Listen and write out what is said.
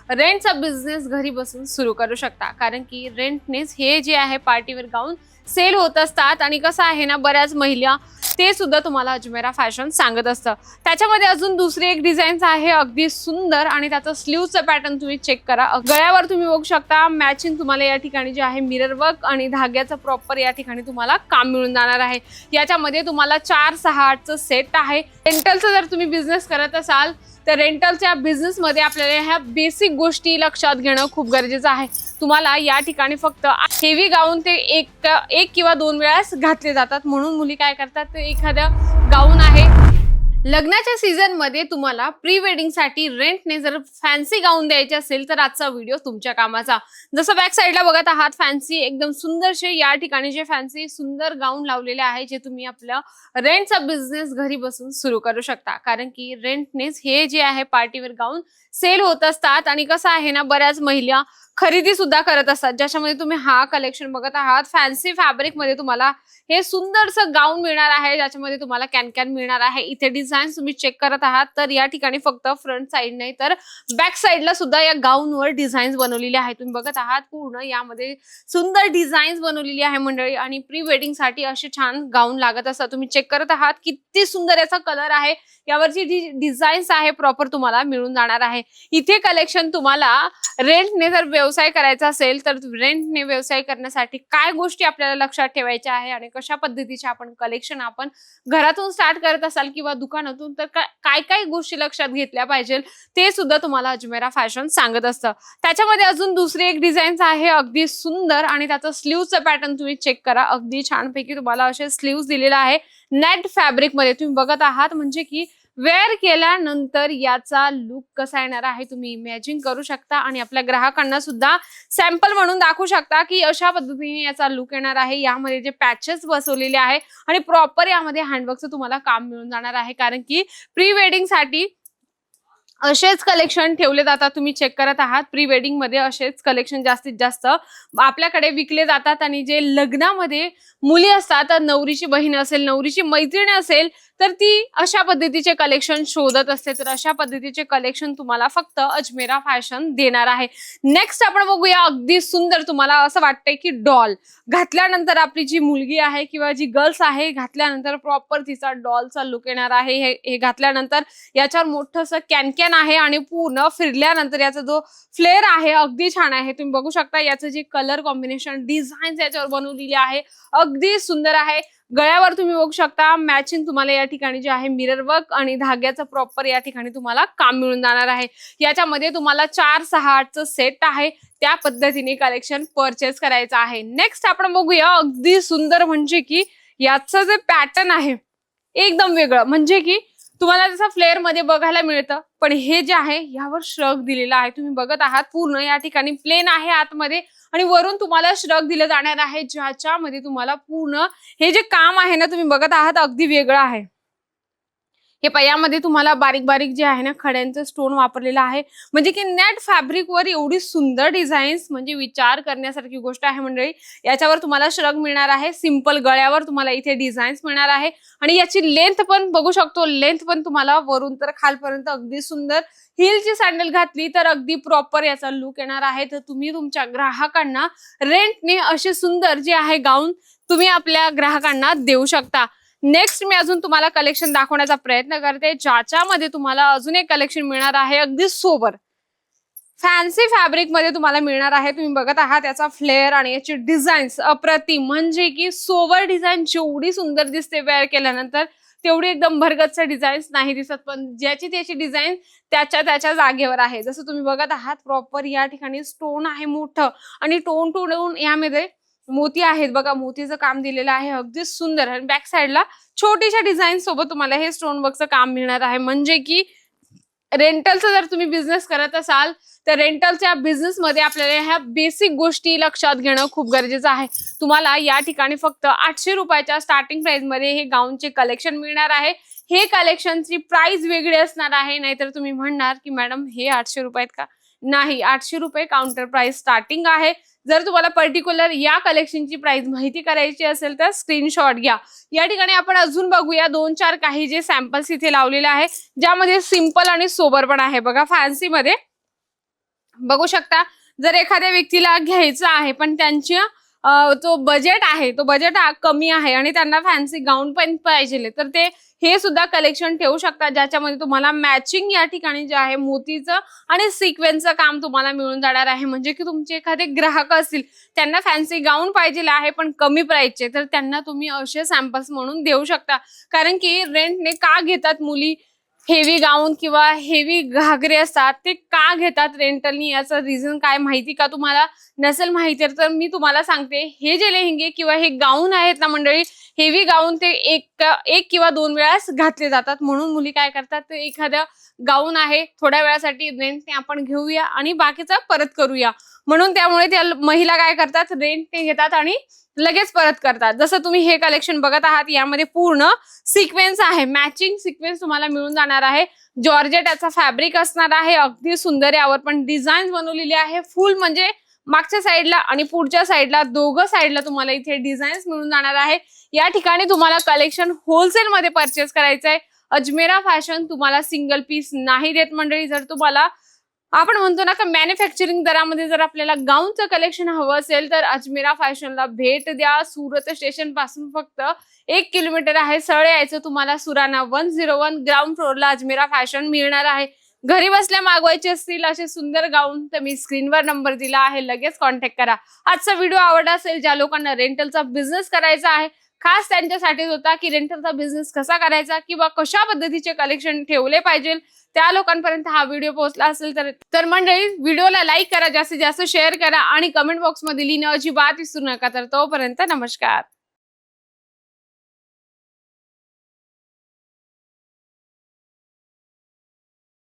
रेंटचा business घरी बसून सुरू करू शकता, कारण की रेंटनेच हे जे आहे पार्टीवेअर गाऊन सेल होत असतात. आणि कसं आहे ना, बऱ्याच महिला ते सुद्धा तुम्हाला अजमेरा फॅशन सांगत असतं. त्याच्यामध्ये अजून दुसरी एक डिझाईन आहे अगदी सुंदर, आणि त्याचं स्लीवचं पॅटर्न तुम्ही चेक करा. गळ्यावर तुम्ही बघू शकता मॅचिंग तुम्हाला या ठिकाणी जे आहे मिरर वर्क आणि धाग्याचं प्रॉपर या ठिकाणी तुम्हाला काम मिळून जाणार आहे. याच्यामध्ये तुम्हाला 4, 6, 8चं सेट आहे. रेंटलचा जर तुम्ही बिझनेस करत असाल तर रेंटलच्या बिझनेसमध्ये आपल्याला ह्या बेसिक गोष्टी लक्षात घेणं खूप गरजेचं आहे. तुम्हाला या ठिकाणी फक्त हेवी गाऊन ते एक किंवा 2 वेळास घातले जातात, म्हणून मुली काय करतात, ते एखादा गाऊन आहे लग्नाच्या सीझन मध्ये तुम्हाला प्री वेडिंग साठी रेंटने जर फॅन्सी गाऊन द्यायचे असेल तर आजचा व्हिडिओ तुमच्या कामाचा. जसं बॅक साईडला बघत आहात फॅन्सी एकदम सुंदरसे या ठिकाणी जे फॅन्सी सुंदर गाऊन लावलेले आहे, जे तुम्ही आपल्या रेंटचा बिझनेस घरी बसून सुरू करू शकता, कारण की रेंटनेच हे जे आहे पार्टीवेअर गाऊन सेल होत असतात. आणि कसं आहे ना, बऱ्याच महिला खरेदी सुद्धा करत असतात, ज्याच्यामध्ये तुम्ही हा कलेक्शन बघत आहात. फॅन्सी फॅब्रिक मध्ये तुम्हाला हे सुंदरसं गाऊन मिळणार आहे, ज्याच्यामध्ये तुम्हाला कॅन मिळणार आहे. इथे डिझाईन तुम्ही चेक करत आहात, तर या ठिकाणी फक्त फ्रंट साइड नाही तर बॅक साइडला सुद्धा या गाऊनवर डिझाईन्स बनवलेले आहेत. तुम्ही बघत आहात पूर्ण यामध्ये सुंदर डिझाईन्स बनवलेली आहे मंडळी. आणि प्री वेडिंग साठी असे छान गाऊन लागत असतात. तुम्ही चेक करत आहात किती सुंदर याचा कलर आहे. यावरची जी डिझाईन्स आहे प्रॉपर तुम्हाला मिळून जाणार आहे. इथे कलेक्शन तुम्हाला रेंटने जर व्यवसाय करायचा असेल तर रेंटने व्यवसाय करण्यासाठी काय गोष्टी आपल्याला लक्षात ठेवायच्या आहे आणि कशा पद्धतीचे आपण कलेक्शन आपण घरातून स्टार्ट करत असाल किंवा दुकानातून, तर काय काय गोष्टी लक्षात घेतल्या पाहिजे ते सुद्धा तुम्हाला अजमेरा फॅशन सांगत असतं. त्याच्यामध्ये अजून दुसरी एक डिझाईन आहे अगदी सुंदर, आणि त्याचं स्लीवचं पॅटर्न तुम्ही चेक करा. अगदी छानपैकी तुम्हाला असे स्लीव्स दिलेला आहे नेट फॅब्रिक मध्ये. तुम्ही बघत आहात म्हणजे की वेअर केल्यानंतर याचा लुक कसा येणार आहे तुम्ही इमॅजिन करू शकता, आणि आपल्या ग्राहकांना सुद्धा सॅम्पल म्हणून दाखवू शकता की अशा पद्धतीने याचा लुक येणार आहे. यामध्ये जे पॅचेस बसवलेले आहे आणि प्रॉपर यामध्ये हँडवर्कचं तुम्हाला काम मिळून जाणार आहे, कारण की प्री वेडिंग साठी असेच कलेक्शन ठेवले जातात. तुम्ही चेक करत आहात प्री वेडिंग मध्ये असेच कलेक्शन जास्तीत जास्त आपल्याकडे विकले जातात. आणि जे लग्नामध्ये मुली असतात, नवरीची बहीण असेल, नवरीची मैत्रीण असेल, तर ती अशा पद्धतीचे कलेक्शन शोधत असते. तर अशा पद्धतीचे कलेक्शन तुम्हाला फक्त अजमेरा फॅशन देणार आहे. नेक्स्ट आपण बघूया अगदी सुंदर. तुम्हाला असं वाटतंय की डॉल घातल्यानंतर आपली जी मुलगी आहे किंवा जी गर्ल्स आहे घातल्यानंतर प्रॉपर तिचा डॉलचा लुक येणार आहे. हे घातल्यानंतर याच्यावर मोठंसं कॅन आहे आणि पूर्ण फिरल्यानंतर याचा जो फ्लेअर आहे अगदी छान आहे. तुम्ही बघू शकता याचं जे कलर कॉम्बिनेशन डिझाईन याच्यावर बनवलेली आहे अगदी सुंदर आहे. गळ्यावर तुम्ही बघू शकता मॅचिंग तुम्हाला या ठिकाणी जे आहे मिरर वर्क आणि धाग्याचं प्रॉपर या ठिकाणी तुम्हाला काम मिळून जाणार आहे. याच्यामध्ये तुम्हाला 4, 6, 8चं सेट आहे. त्या पद्धतीने कलेक्शन परचेस करायचं आहे. नेक्स्ट आपण बघूया अगदी सुंदर, म्हणजे की याचं जे पॅटर्न आहे एकदम वेगळं, म्हणजे की तुम्हाला जसं फ्लेअर मध्ये बघायला मिळतं, पण हे जे आहे यावर श्रग दिलेला आहे. तुम्ही बघत आहात पूर्ण या ठिकाणी प्लेन आहे आतमध्ये, आणि वरून तुम्हाला श्रग दिलं जाणार आहे, ज्याच्यामध्ये तुम्हाला पूर्ण हे जे काम आहे ना तुम्ही बघत आहात अगदी वेगळं आहे. हे पयामध्ये तुम्हाला बारीक बारीक जे आहे ना खड्यांचं स्टोन वापरलेलं आहे, म्हणजे की नेट फॅब्रिक वर एवढी सुंदर डिझाईन्स, म्हणजे विचार करण्यासारखी गोष्ट आहे मंडळी. याच्यावर तुम्हाला श्रग मिळणार आहे. सिंपल गळ्यावर तुम्हाला इथे डिझाईन्स मिळणार आहे, आणि याची लेंथ पण बघू शकतो. लेंथ पण तुम्हाला वरून तर खालपर्यंत अगदी सुंदर. हिलची सँडल घातली तर अगदी प्रॉपर याचा लुक येणार आहे. तर तुम्ही तुमच्या ग्राहकांना रेंटने असे सुंदर जे आहे गाऊन तुम्ही आपल्या ग्राहकांना देऊ शकता. नेक्स्ट मी अजून तुम्हाला कलेक्शन दाखवण्याचा प्रयत्न करते, ज्याच्यामध्ये तुम्हाला अजून एक कलेक्शन मिळणार आहे अगदी सोबर फॅन्सी फॅब्रिक मध्ये तुम्हाला मिळणार आहे. तुम्ही बघत आहात याचा फ्लेअर आणि याची डिझाईन्स अप्रतिम, म्हणजे की सोबर डिझाईन जेवढी सुंदर दिसते वेअर केल्यानंतर तेवढी एकदम भरगच्च डिझाईन्स नाही दिसत, पण ज्याची त्याची डिझाईन त्याच्या जागेवर आहे. जसं तुम्ही बघत आहात प्रॉपर या ठिकाणी स्टोन आहे मोठं, आणि टोन टोन यामध्ये मोती आहेत बघा. मोतीचं काम दिलेलं आहे अगदी सुंदर, आणि बॅक साइडला छोटीशा डिझाईन सोबत तुम्हाला हे स्टोन वर्कचं काम मिळणार आहे. म्हणजे की रेंटलचा जर तुम्ही बिझनेस करत असाल तर रेंटलच्या बिझनेस मध्ये आपल्याला ह्या बेसिक गोष्टी लक्षात घेणं खूप गरजेचं आहे. तुम्हाला या ठिकाणी फक्त 800 रुपयाच्या स्टार्टिंग प्राइस मध्ये हे गाऊनचे कलेक्शन मिळणार आहे. हे कलेक्शनची प्राइस वेगळी असणार आहे, नाहीतर तुम्ही म्हणणार की मॅडम हे 800 रुपयात का? नाही, 800 रुपये काउंटर प्राइस स्टार्टिंग आहे. जर तुम्हाला पर्टिक्युलर या कलेक्शनची प्राइस माहिती करायची असेल तर स्क्रीनशॉट घ्या. या ठिकाणी आपण अजून बघूया 2-4 काही जे सॅम्पल्स इथे लावलेले आहे, ज्यामध्ये सिंपल आणि सोबर पण आहे बघा. फॅन्सी मध्ये बघू शकता, जर एखाद्या व्यक्तीला घ्यायचं आहे पण त्यांची जो बजेट आहे तो बजेट कमी आहे आणि त्यांना फॅन्सी गाऊन पण पाहिजे, तर ते हे सुद्धा कलेक्शन ठेवू शकता, ज्याच्यामध्ये तुम्हाला मॅचिंग या ठिकाणी जे आहे मोतीचं आणि सिक्वेन्सचं काम तुम्हाला मिळून जाणार आहे. म्हणजे की तुमचे एखादे ग्राहक असतील, त्यांना फॅन्सी गाऊन पाहिजे आहे पण कमी प्राइसचे, तर त्यांना तुम्ही असे सॅम्पल्स म्हणून देऊ शकता. कारण की रेंटने का घेतात मुली हेवी गाऊन किंवा हेवी घागरे असतात, ते का घेतात रेंटलनी, याचं रिझन काय माहिती का तुम्हाला? नसेल माहिती तर मी तुम्हाला सांगते. हे जे लेहंगे किंवा हे गाऊन आहेत ना मंडळी, हेवी गाऊन ते एक किंवा 2 वेळाच घातले जातात. म्हणून मुली काय करतात, ते एखाद्या गाऊन आहे थोड्या वेळासाठी रेंटने आपण घेऊया आणि बाकीचा परत करूया, म्हणून त्यामुळे त्या महिला काय करतात, रेंटने घेतात आणि लगेच परत करतात. जसं तुम्ही हे कलेक्शन बघत आहात, यामध्ये पूर्ण सिक्वेन्स आहे, मॅचिंग सिक्वेन्स तुम्हाला मिळून जाणार आहे. जॉर्जेट याचा फॅब्रिक असणार आहे, अगदी सुंदर. यावर पण डिझाईन बनवलेली आहे फुल, म्हणजे मागच्या साईडला आणि पुढच्या साईडला दोघं साईडला तुम्हाला इथे डिझाईन्स मिळून जाणार आहे. या ठिकाणी तुम्हाला कलेक्शन होलसेल मध्ये परचेस करायचं आहे. अजमेरा फॅशन तुम्हाला सिंगल पीस नाही देत मंडळी. जर तुम्हाला आपण म्हणतो ना का मॅन्युफॅक्चरिंग दरामध्ये जर आपल्याला गाऊनचं कलेक्शन हवं असेल, तर अजमेरा फॅशनला भेट द्या. सुरत स्टेशन पासून फक्त 1 किलोमीटर आहे. सरळ यायचं तुम्हाला. सुराना 101 ग्राउंड फ्लोअरला अजमेरा फॅशन मिळणार आहे. घरी बसल्या मागवायचे असतील असे सुंदर गाऊन, तर मी स्क्रीनवर नंबर दिला आहे, लगेच कॉन्टॅक्ट करा. आजचा व्हिडिओ आवडला असेल, ज्या लोकांना रेंटलचा बिझनेस करायचा आहे, खास त्यांच्यासाठीच होता की रेंटलचा बिझनेस कसा करायचा किंवा कशा पद्धतीचे कलेक्शन ठेवले पाहिजे, त्या लोकांपर्यंत हा व्हिडिओ पोहोचला असेल तर मंडळी व्हिडिओला लाईक करा, जास्तीत जास्त शेअर करा आणि कमेंट बॉक्समध्ये लिहिणं अजिबात विसरू नका. तर तोपर्यंत नमस्कार.